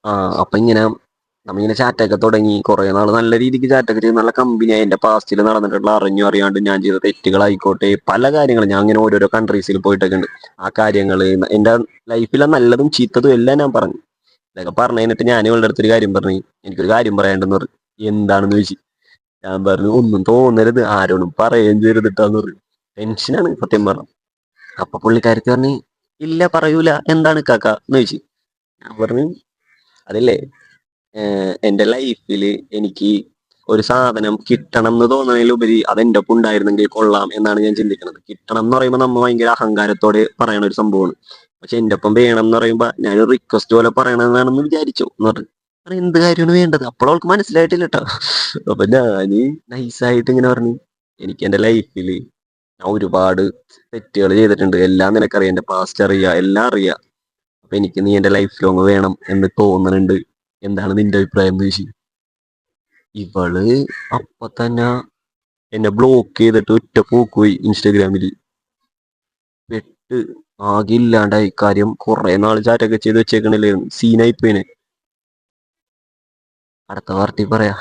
ആ അപ്പൊ ഇങ്ങനെ നമ്മിങ്ങനെ ചാറ്റൊക്കെ തുടങ്ങി കുറെ നാൾ നല്ല രീതിക്ക് ചാറ്റൊക്കെ ചെയ്ത് നല്ല കമ്പനിയായി. എന്റെ പാസ്റ്റിൽ നടന്നിട്ടുള്ള അറിയാണ്ട് ഞാൻ ചെയ്ത തെറ്റുകളായിക്കോട്ടെ പല കാര്യങ്ങളും ഞാൻ ഇങ്ങനെ ഓരോരോ കൺട്രീസിൽ പോയിട്ടൊക്കെ ഉണ്ട്. ആ കാര്യങ്ങള് എന്റെ ലൈഫിലെ നല്ലതും ചീത്തതും എല്ലാം ഞാൻ പറഞ്ഞു. ഇതൊക്കെ പറഞ്ഞു കഴിഞ്ഞിട്ട് ഞാൻ ഇവളുടെ അടുത്തൊരു കാര്യം പറഞ്ഞു. എനിക്കൊരു കാര്യം പറയാണ്ടെന്ന് പറഞ്ഞു. എന്താണെന്ന് ചോദിച്ചു. ഞാൻ പറഞ്ഞു ഒന്നും തോന്നരുത്, ആരോടും പറയുകയും ചെയ്തിട്ടാന്ന് പറഞ്ഞു. ടെൻഷനാണ് സത്യം പറഞ്ഞു. അപ്പൊ പുള്ളിക്കാരത്തി പറഞ്ഞു ഇല്ല പറയൂല, എന്താണ് കാക്ക എന്ന് ചോദിച്ചു. ഞാൻ പറഞ്ഞു അതില്ലേ, എന്റെ ലൈഫിൽ എനിക്ക് ഒരു സാധനം കിട്ടണം എന്ന് തോന്നുന്നതിലുപരി അതെന്റെ ഒപ്പം ഉണ്ടായിരുന്നെങ്കിൽ കൊള്ളാം എന്നാണ് ഞാൻ ചിന്തിക്കുന്നത്. കിട്ടണം എന്ന് പറയുമ്പോൾ നമ്മൾ ഭയങ്കര അഹങ്കാരത്തോടെ പറയണ ഒരു സംഭവമാണ്. പക്ഷെ എന്റെ ഒപ്പം വേണം എന്ന് പറയുമ്പോൾ ഞാൻ റിക്വസ്റ്റ് പോലെ പറയണതാണെന്ന് വിചാരിച്ചു എന്ന് പറഞ്ഞു. "അത് എന്ത് കാര്യമാണ് വേണ്ടത്?" അപ്പോൾ അവൾക്ക് മനസ്സിലായിട്ടില്ല കേട്ടോ. അപ്പൊ ഞാന് നൈസായിട്ട് ഇങ്ങനെ പറഞ്ഞു എനിക്ക് എന്റെ ലൈഫിൽ ഞാൻ ഒരുപാട് തെറ്റുകൾ ചെയ്തിട്ടുണ്ട്, എല്ലാം നിനക്കറിയാം, എന്റെ പാസ്റ്റ് അറിയാം, എല്ലാം അറിയാം. അപ്പൊ എനിക്ക് നീ എന്റെ ലൈഫ് ലോങ് വേണം എന്ന് തോന്നുന്നുണ്ട്, എന്താണ് നിന്റെ അഭിപ്രായം എന്ന് ചോദിച്ചു. ഇവള് അപ്പൊ തന്നെ എന്നെ ബ്ലോക്ക് ചെയ്തിട്ട് ഒറ്റ പോക്ക് പോയി ഇൻസ്റ്റാഗ്രാമിൽ. പെട്ട് ആകെ ഇല്ലാണ്ടായി. കാര്യം കുറെ നാൾ ചാറ്റൊക്കെ ചെയ്ത് വെച്ചേക്കണില്ലായിരുന്നു. സീനായിപ്പോയിനെ. അടുത്ത പാർട്ടി പറയാ.